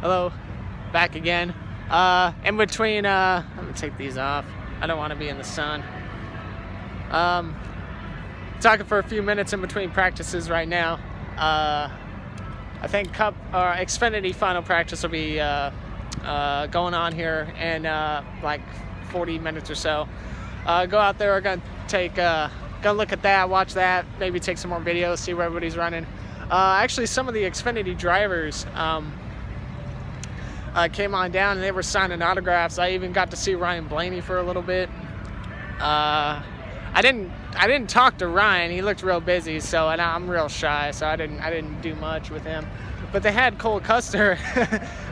Hello, back again. In between, let me take these off. I don't want to be in the sun. Talking for a few minutes in between practices right now. I think Cup or Xfinity final practice will be going on here in like 40 minutes or so. Go out there. We're gonna go look at that, watch that, maybe take some more videos, see where everybody's running. Actually, some of the Xfinity drivers came on down and they were signing autographs. I even got to see Ryan Blaney for a little bit. I didn't talk to Ryan. He looked real busy, so and I'm real shy, so I didn't do much with him. But they had Cole Custer.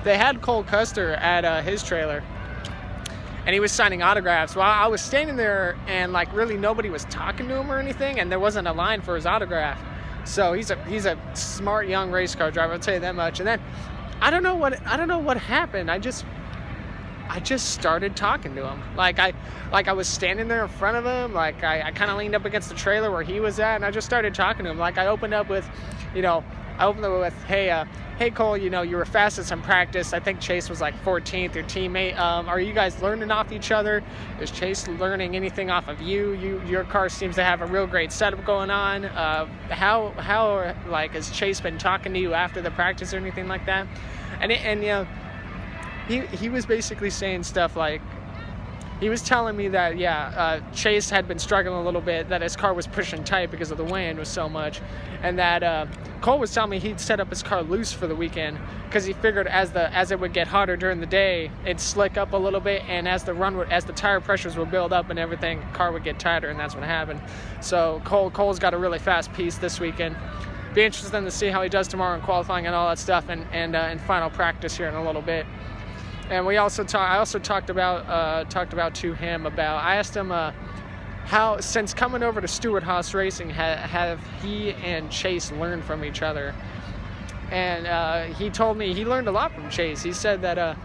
They had Cole Custer at his trailer, and he was signing autographs. Well, I was standing there, and like really nobody was talking to him or anything, and there wasn't a line for his autograph. So he's a smart young race car driver. I'll tell you that much. And then I don't know what happened. I just started talking to him. Like I was standing there in front of him. Like I kind of leaned up against the trailer where he was at, and I just started talking to him. Like I opened up with, hey Cole, you were fastest in practice. I think Chase was like 14th, your teammate. Are you guys learning off each other? Is Chase learning anything off of you? Your car seems to have a real great setup going on. How like has Chase been talking to you after the practice or anything like that? And he was basically saying stuff like, he was telling me that Chase had been struggling a little bit, that his car was pushing tight because of the wind was so much, and that Cole was telling me he'd set up his car loose for the weekend because he figured as it would get hotter during the day, it'd slick up a little bit, and as the tire pressures would build up and everything, the car would get tighter, and that's what happened. So Cole's got a really fast piece this weekend. Be interesting to see how he does tomorrow in qualifying and all that stuff, and in final practice here in a little bit. And I also talked to him about. I asked him how, since coming over to Stewart-Haas Racing, have he and Chase learned from each other. And he told me he learned a lot from Chase. He said that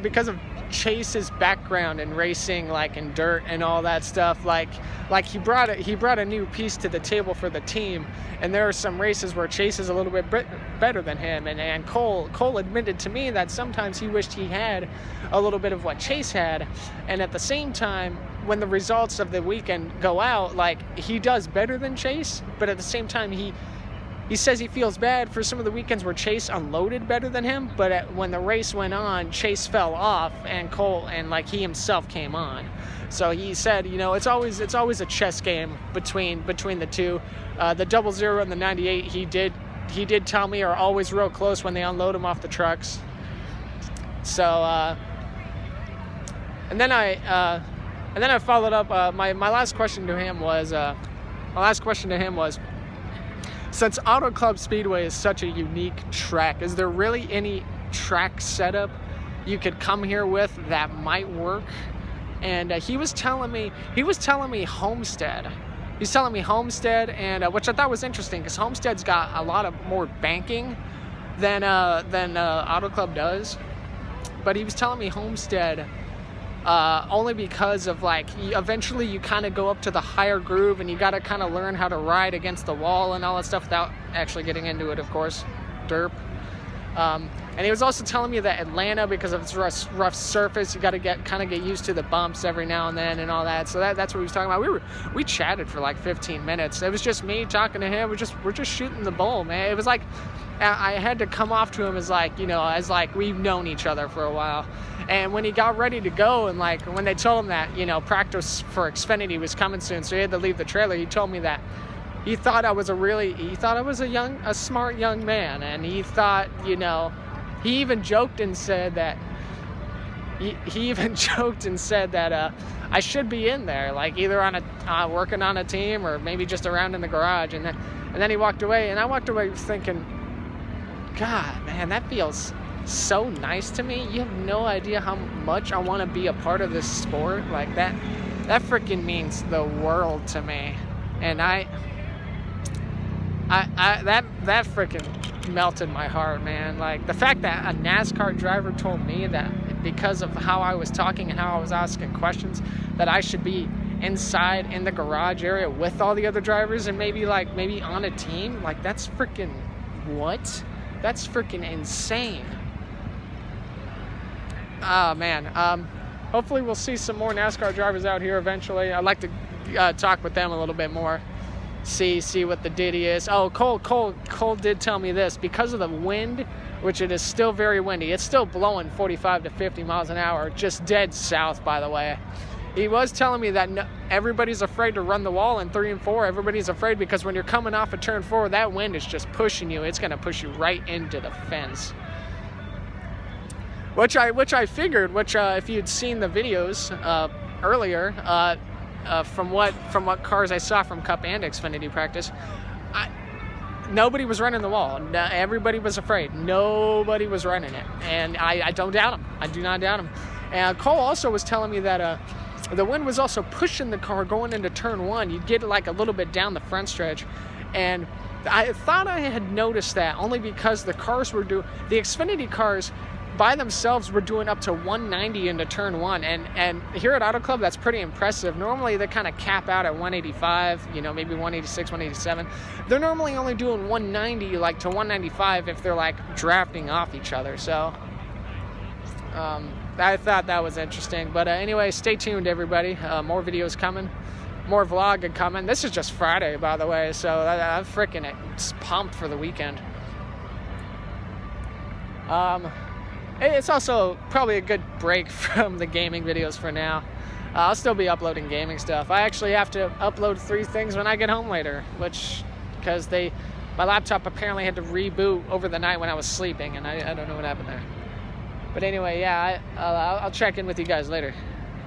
because of Chase's background in racing, like in dirt and all that stuff, like he brought a new piece to the table for the team. And there are some races where Chase is a little bit better than him, and Cole admitted to me that sometimes he wished he had a little bit of what Chase had. And at the same time, when the results of the weekend go out, like he does better than Chase, but at the same time he says he feels bad for some of the weekends where Chase unloaded better than him, but when the race went on, Chase fell off and Cole and like he himself came on. So he said, it's always a chess game between the two. The 00 and the 98, he did tell me, are always real close when they unload them off the trucks. So and then I followed up. My last question to him was since Auto Club Speedway is such a unique track, is there really any track setup you could come here with that might work? And he was telling me Homestead. He's telling me Homestead, and which I thought was interesting because Homestead's got a lot of more banking than Auto Club does. But he was telling me Homestead only because of eventually you kind of go up to the higher groove and you got to kind of learn how to ride against the wall and all that stuff without actually getting into it, of course. Derp. And he was also telling me that Atlanta, because of its rough surface, you got to get used to the bumps every now and then and all that. So that's what he was talking about. We chatted for like 15 minutes. It was just me talking to him. We're just shooting the bull, man. It was like I had to come off to him as we've known each other for a while. And when he got ready to go, and like when they told him that practice for Xfinity was coming soon, so he had to leave the trailer, he told me that he thought I was a smart young man, and he thought, he even joked and said that I should be in there, like either on working on a team or maybe just around in the garage. And then he walked away, and I walked away thinking, God, man, that feels so nice to me. You have no idea how much I want to be a part of this sport. Like that freaking means the world to me. And that freaking melted my heart, man. Like the fact that a NASCAR driver told me that because of how I was talking and how I was asking questions, that I should be inside in the garage area with all the other drivers and maybe on a team. Like that's freaking what? That's freaking insane. Oh man. Hopefully we'll see some more NASCAR drivers out here eventually. I'd like to talk with them a little bit more. See what the ditty is. Oh, Cole did tell me this. Because of the wind, which it is still very windy, it's still blowing 45 to 50 miles an hour, just dead south, by the way. He was telling me that everybody's afraid to run the wall in 3 and 4. Everybody's afraid because when you're coming off of turn 4, that wind is just pushing you. It's going to push you right into the fence. Which I figured, if you'd seen the videos earlier, from what cars I saw from Cup and Xfinity practice, nobody was running the wall. Everybody was afraid. Nobody was running it, and I don't doubt him. I do not doubt him. And Cole also was telling me that the wind was also pushing the car going into turn 1. You'd get like a little bit down the front stretch, and I thought I had noticed that only because the Xfinity cars by themselves were doing up to 190 into turn 1, and here at Auto Club, that's pretty impressive. Normally they kind of cap out at 185, maybe 186, 187. They're normally only doing 190 like to 195 if they're like drafting off each other. So I thought that was interesting. But anyway, stay tuned, everybody. More videos coming, more vlogging coming. This is just Friday, by the way, so I'm freaking pumped for the weekend. It's also probably a good break from the gaming videos for now. I'll still be uploading gaming stuff. I actually have to upload 3 things when I get home later, because my laptop apparently had to reboot over the night when I was sleeping, and I don't know what happened there. But anyway, yeah, I'll check in with you guys later.